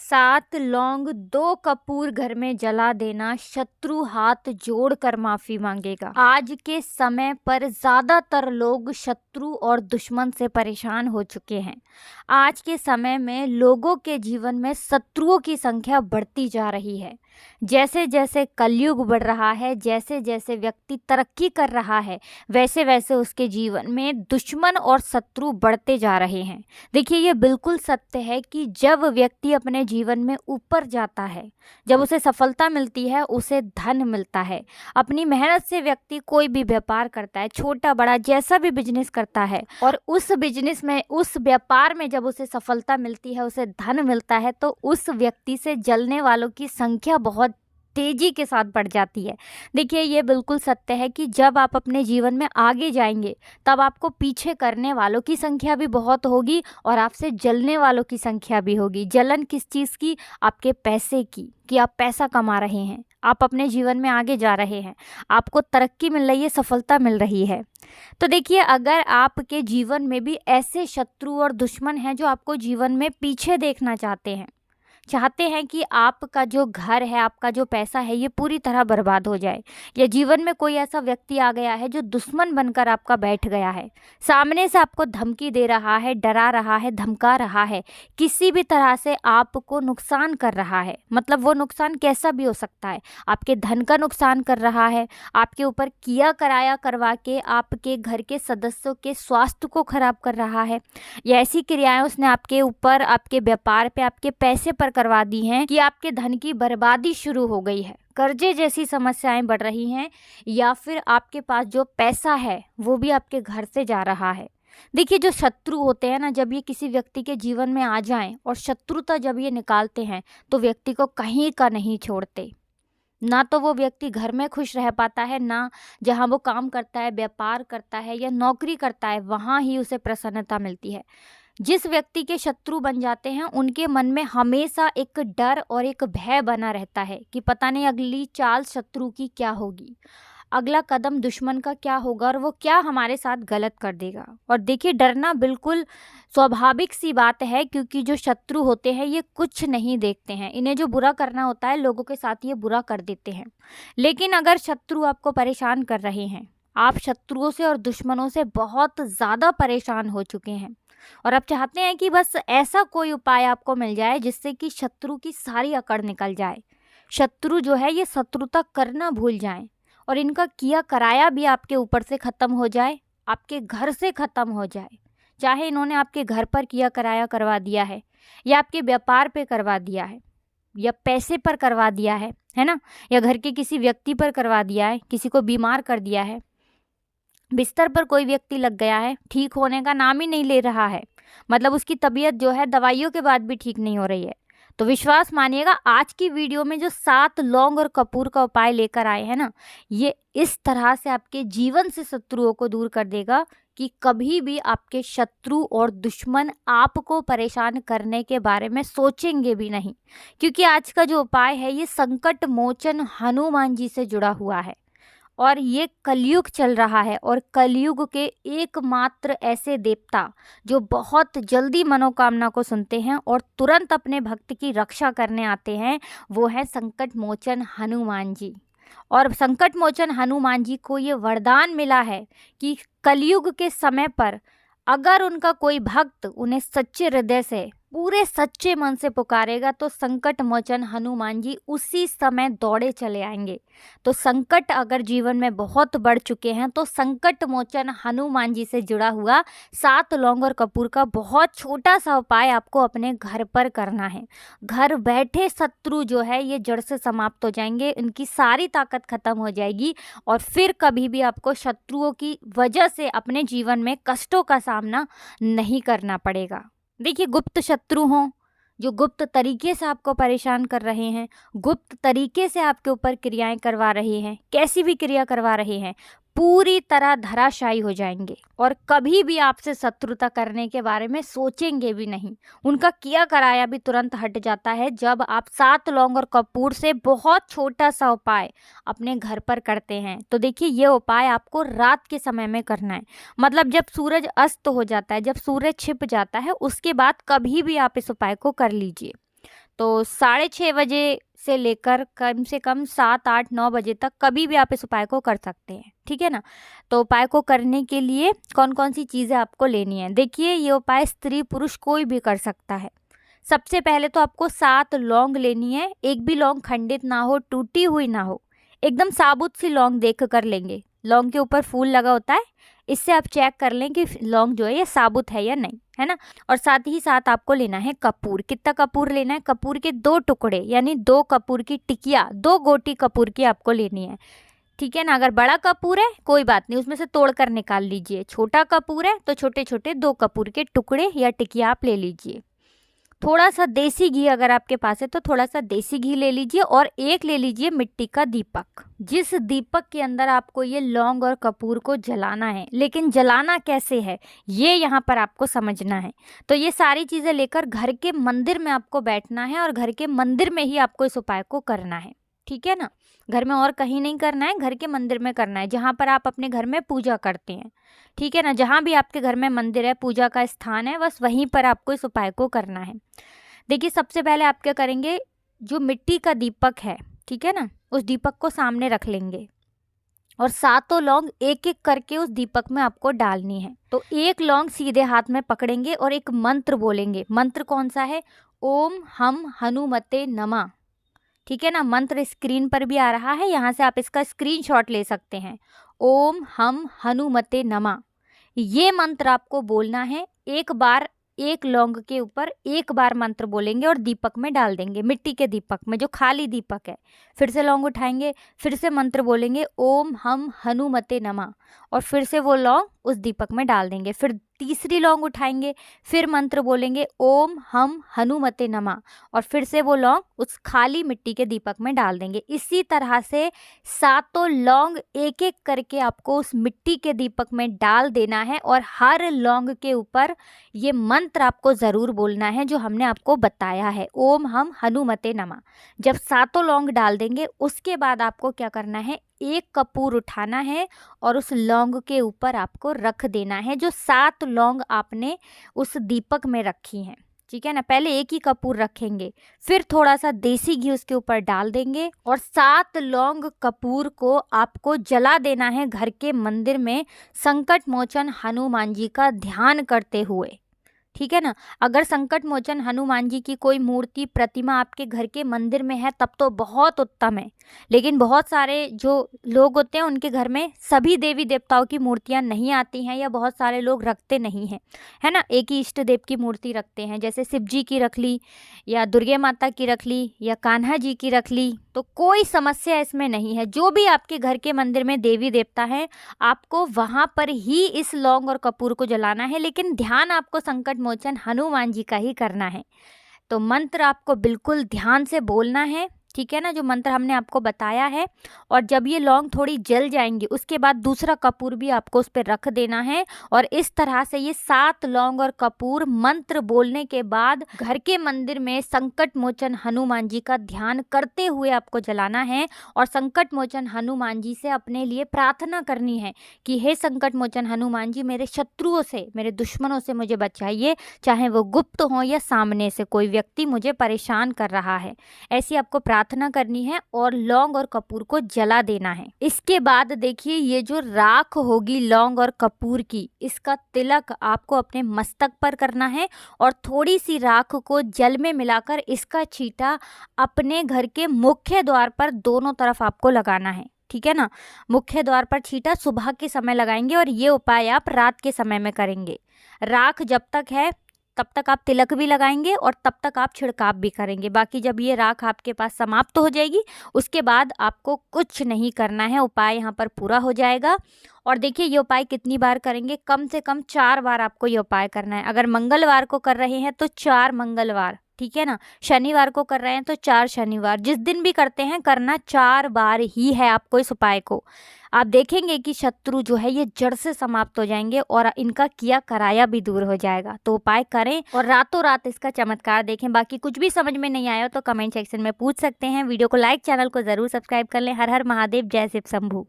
7 लौंग 2 कपूर घर में जला देना, शत्रु हाथ जोड़कर माफी मांगेगा। आज के समय पर ज्यादातर लोग शत्रु और दुश्मन से परेशान हो चुके हैं। आज के समय में लोगों के जीवन में शत्रुओं की संख्या बढ़ती जा रही है। जैसे जैसे कलयुग बढ़ रहा है, जैसे जैसे व्यक्ति तरक्की कर रहा है, वैसे वैसे उसके जीवन में दुश्मन और शत्रु बढ़ते जा रहे हैं। देखिए, ये बिल्कुल सत्य है कि जब व्यक्ति अपने जीवन में ऊपर जाता है, जब उसे सफलता मिलती है, उसे धन मिलता है। अपनी मेहनत से व्यक्ति कोई भी व्यापार करता है, छोटा बड़ा जैसा भी बिजनेस करता है, और उस बिजनेस में, उस व्यापार में जब उसे सफलता मिलती है, उसे धन मिलता है, तो उस व्यक्ति से जलने वालों की संख्या बहुत तेजी के साथ बढ़ जाती है। देखिए, ये बिल्कुल सत्य है कि जब आप अपने जीवन में आगे जाएंगे, तब आपको पीछे करने वालों की संख्या भी बहुत होगी और आपसे जलने वालों की संख्या भी होगी। जलन किस चीज़ की? आपके पैसे की, कि आप पैसा कमा रहे हैं, आप अपने जीवन में आगे जा रहे हैं, आपको तरक्की मिल रही है, सफलता मिल रही है। तो देखिए, अगर आपके जीवन में भी ऐसे शत्रु और दुश्मन हैं जो आपको जीवन में पीछे देखना चाहते हैं कि आपका जो घर है, आपका जो पैसा है, ये पूरी तरह बर्बाद हो जाए, या जीवन में कोई ऐसा व्यक्ति आ गया है जो दुश्मन बनकर आपका बैठ गया है, सामने से आपको धमकी दे रहा है, डरा रहा है, धमका रहा है, किसी भी तरह से आपको नुकसान कर रहा है। मतलब वो नुकसान कैसा भी हो सकता है, आपके धन का नुकसान कर रहा है, आपके ऊपर किया कराया करवा के आपके घर के सदस्यों के स्वास्थ्य को खराब कर रहा है, या ऐसी क्रियाएं उसने आपके ऊपर, आपके व्यापार पे, आपके पैसे पर करवा दी हैं कि आपके धन की बर्बादी शुरू हो गई है, कर्जे जैसी समस्याएं बढ़ रही हैं, या फिर आपके पास जो पैसा है वो भी आपके घर से जा रहा है। देखिए, जो शत्रु होते हैं ना, जब ये किसी व्यक्ति के जीवन में आ जाएं और शत्रुता जब ये निकालते हैं, तो व्यक्ति को कहीं का नहीं छोड़ते। ना तो वो व्यक्ति घर में खुश रह पाता है, ना जहाँ वो काम करता है, व्यापार करता है या नौकरी करता है, वहाँ ही उसे प्रसन्नता मिलती है। जिस व्यक्ति के शत्रु बन जाते हैं, उनके मन में हमेशा एक डर और एक भय बना रहता है कि पता नहीं अगली चाल शत्रु की क्या होगी, अगला कदम दुश्मन का क्या होगा, और वो क्या हमारे साथ गलत कर देगा। और देखिए, डरना बिल्कुल स्वाभाविक सी बात है, क्योंकि जो शत्रु होते हैं ये कुछ नहीं देखते हैं, इन्हें जो बुरा करना होता है लोगों के साथ ये बुरा कर देते हैं। लेकिन अगर शत्रु आपको परेशान कर रहे हैं, आप शत्रुओं से और दुश्मनों से बहुत ज़्यादा परेशान हो चुके हैं, और आप चाहते हैं कि बस ऐसा कोई उपाय आपको मिल जाए जिससे कि शत्रु की सारी अकड़ निकल जाए, शत्रु जो है ये शत्रुता करना भूल जाएं, और इनका किया कराया भी आपके ऊपर से ख़त्म हो जाए, आपके घर से ख़त्म हो जाए। चाहे इन्होंने आपके घर पर किया कराया करवा दिया है, या आपके व्यापार पे करवा दिया है, या पैसे पर करवा दिया है ना, या घर के किसी व्यक्ति पर करवा दिया है, किसी को बीमार कर दिया है, बिस्तर पर कोई व्यक्ति लग गया है, ठीक होने का नाम ही नहीं ले रहा है, मतलब उसकी तबीयत जो है दवाइयों के बाद भी ठीक नहीं हो रही है, तो विश्वास मानिएगा, आज की वीडियो में जो 7 लौंग और कपूर का उपाय लेकर आए हैं ना, ये इस तरह से आपके जीवन से शत्रुओं को दूर कर देगा कि कभी भी आपके शत्रु और दुश्मन आपको परेशान करने के बारे में सोचेंगे भी नहीं। क्योंकि आज का जो उपाय है ये संकट मोचन हनुमान जी से जुड़ा हुआ है, और ये कलयुग चल रहा है, और कलयुग के एकमात्र ऐसे देवता जो बहुत जल्दी मनोकामना को सुनते हैं और तुरंत अपने भक्त की रक्षा करने आते हैं, वो है संकट मोचन हनुमान जी। और संकट मोचन हनुमान जी को ये वरदान मिला है कि कलयुग के समय पर अगर उनका कोई भक्त उन्हें सच्चे हृदय से, पूरे सच्चे मन से पुकारेगा, तो संकट मोचन हनुमान जी उसी समय दौड़े चले आएंगे। तो संकट अगर जीवन में बहुत बढ़ चुके हैं, तो संकट मोचन हनुमान जी से जुड़ा हुआ 7 लौंग और कपूर का बहुत छोटा सा उपाय आपको अपने घर पर करना है। घर बैठे शत्रु जो है ये जड़ से समाप्त हो जाएंगे, इनकी सारी ताकत खत्म हो जाएगी, और फिर कभी भी आपको शत्रुओं की वजह से अपने जीवन में कष्टों का सामना नहीं करना पड़ेगा। देखिए, गुप्त शत्रु हों, जो गुप्त तरीके से आपको परेशान कर रहे हैं, गुप्त तरीके से आपके ऊपर क्रियाएं करवा रहे हैं, कैसी भी क्रिया करवा रहे हैं, पूरी तरह धराशायी हो जाएंगे, और कभी भी आपसे शत्रुता करने के बारे में सोचेंगे भी नहीं। उनका किया कराया भी तुरंत हट जाता है जब आप 7 लौंग और कपूर से बहुत छोटा सा उपाय अपने घर पर करते हैं। तो देखिए, ये उपाय आपको रात के समय में करना है, मतलब जब सूरज अस्त हो जाता है, जब सूरज छिप जाता है, उसके बाद कभी भी आप इस उपाय को कर लीजिए। तो 6:30 बजे से लेकर कम से कम 7, 8, 9 बजे तक कभी भी आप इस उपाय को कर सकते हैं, ठीक है ना। तो उपाय को करने के लिए कौन कौन सी चीज़ें आपको लेनी है, देखिए ये उपाय स्त्री पुरुष कोई भी कर सकता है। सबसे पहले तो आपको 7 लौंग लेनी है, एक भी लौंग खंडित ना हो, टूटी हुई ना हो, एकदम साबुत सी लौंग देख कर लेंगे। लौंग के ऊपर फूल लगा होता है, इससे आप चेक कर लें कि लौंग जो है ये साबुत है या नहीं, है ना। और साथ ही साथ आपको लेना है कपूर। कितना कपूर लेना है, कपूर के 2 टुकड़े यानी 2 कपूर की टिकिया, 2 गोटी कपूर की आपको लेनी है, ठीक है ना। अगर बड़ा कपूर है कोई बात नहीं, उसमें से तोड़ कर निकाल लीजिए। छोटा कपूर है तो छोटे छोटे 2 कपूर के टुकड़े या टिकिया आप ले लीजिए। थोड़ा सा देसी घी अगर आपके पास है तो थोड़ा सा देसी घी ले लीजिए, और एक ले लीजिए मिट्टी का दीपक, जिस दीपक के अंदर आपको ये लौंग और कपूर को जलाना है। लेकिन जलाना कैसे है ये यहाँ पर आपको समझना है। तो ये सारी चीज़ें लेकर घर के मंदिर में आपको बैठना है, और घर के मंदिर में ही आपको इस उपाय को करना है, ठीक है ना। घर में और कहीं नहीं करना है, घर के मंदिर में करना है, जहाँ पर आप अपने घर में पूजा करते हैं, ठीक है ना। जहाँ भी आपके घर में मंदिर है, पूजा का स्थान है, बस वहीं पर आपको इस उपाय को करना है। देखिए सबसे पहले आप क्या करेंगे, जो मिट्टी का दीपक है, ठीक है ना, उस दीपक को सामने रख लेंगे, और 7 लौंग एक एक करके उस दीपक में आपको डालनी है। तो एक लौंग सीधे हाथ में पकड़ेंगे और एक मंत्र बोलेंगे। मंत्र कौन सा है, ओम हम हनुमते नमः, ठीक है ना। मंत्र स्क्रीन पर भी आ रहा है, यहाँ से आप इसका स्क्रीनशॉट ले सकते हैं। ओम हम हनुमते नमः, ये मंत्र आपको बोलना है। एक बार एक लौंग के ऊपर एक बार मंत्र बोलेंगे और दीपक में डाल देंगे, मिट्टी के दीपक में जो खाली दीपक है। फिर से लौंग उठाएंगे, फिर से मंत्र बोलेंगे ओम हम हनुमते नमः, और फिर से वो लौंग उस दीपक में डाल देंगे। फिर तीसरी लौंग उठाएंगे, फिर मंत्र बोलेंगे ओम हम हनुमते नमः, और फिर से वो लौंग उस खाली मिट्टी के दीपक में डाल देंगे। इसी तरह से 7 लौंग एक एक करके आपको उस मिट्टी के दीपक में डाल देना है, और हर लौंग के ऊपर ये मंत्र आपको ज़रूर बोलना है जो हमने आपको बताया है, ओम हम हनुमते नमः। जब 7 लौंग डाल देंगे उसके बाद आपको क्या करना है, एक कपूर उठाना है और उस लौंग के ऊपर आपको रख देना है, जो 7 लौंग आपने उस दीपक में रखी हैं, ठीक है ना। पहले एक ही कपूर रखेंगे, फिर थोड़ा सा देसी घी उसके ऊपर डाल देंगे, और 7 लौंग कपूर को आपको जला देना है घर के मंदिर में, संकट मोचन हनुमान जी का ध्यान करते हुए, ठीक है ना। अगर संकट मोचन हनुमान जी की कोई मूर्ति प्रतिमा आपके घर के मंदिर में है तब तो बहुत उत्तम है, लेकिन बहुत सारे जो लोग होते हैं उनके घर में सभी देवी देवताओं की मूर्तियां नहीं आती हैं, या बहुत सारे लोग रखते नहीं हैं, है ना। एक ही इष्ट देव की मूर्ति रखते हैं, जैसे शिव जी की रख ली, या दुर्गे माता की रख ली, या कान्हा जी की रख ली, तो कोई समस्या इसमें नहीं है। जो भी आपके घर के मंदिर में देवी देवता हैं आपको वहाँ पर ही इस लौंग और कपूर को जलाना है, लेकिन ध्यान आपको संकट मोचन हनुमान जी का ही करना है। तो मंत्र आपको बिल्कुल ध्यान से बोलना है, ठीक है ना, जो मंत्र हमने आपको बताया है। और जब ये लौंग थोड़ी जल जाएंगी उसके बाद दूसरा कपूर भी आपको उस पर रख देना है, और इस तरह से ये 7 लौंग और कपूर मंत्र बोलने के बाद घर के मंदिर में संकट मोचन हनुमान जी का ध्यान करते हुए आपको जलाना है, और संकट मोचन हनुमान जी से अपने लिए प्रार्थना करनी है कि हे संकट मोचन हनुमान जी, मेरे शत्रुओं से, मेरे दुश्मनों से मुझे बचाइए, चाहे वो गुप्त हो या सामने से कोई व्यक्ति मुझे परेशान कर रहा है। ऐसी आपको प्रार्थना करनी है और लौंग और कपूर को जला देना है। इसके बाद देखिए ये जो राख होगी लौंग और कपूर की, इसका तिलक आपको अपने मस्तक पर करना है, और थोड़ी सी राख को जल में मिलाकर इसका छींटा अपने घर के मुख्य द्वार पर दोनों तरफ आपको लगाना है, ठीक है ना। मुख्य द्वार पर छींटा सुबह के समय लगाएंगे, और ये उपाय आप रात के समय में करेंगे। राख जब तक है तब तक आप तिलक भी लगाएंगे और तब तक आप छिड़काव भी करेंगे। बाकी जब ये राख आपके पास समाप्त हो जाएगी उसके बाद आपको कुछ नहीं करना है, उपाय यहाँ पर पूरा हो जाएगा। और देखिए ये उपाय कितनी बार करेंगे, कम से कम 4 बार आपको ये उपाय करना है। अगर मंगलवार को कर रहे हैं तो 4 मंगलवार, ठीक है ना। शनिवार को कर रहे हैं तो 4 शनिवार, जिस दिन भी करते हैं करना 4 बार ही है आपको इस उपाय को। आप देखेंगे कि शत्रु जो है ये जड़ से समाप्त हो जाएंगे और इनका किया कराया भी दूर हो जाएगा। तो उपाय करें और रातों रात इसका चमत्कार देखें। बाकी कुछ भी समझ में नहीं आया तो कमेंट सेक्शन में पूछ सकते हैं। वीडियो को लाइक, चैनल को जरूर सब्सक्राइब कर लें। हर हर महादेव, जय शिव शंभू।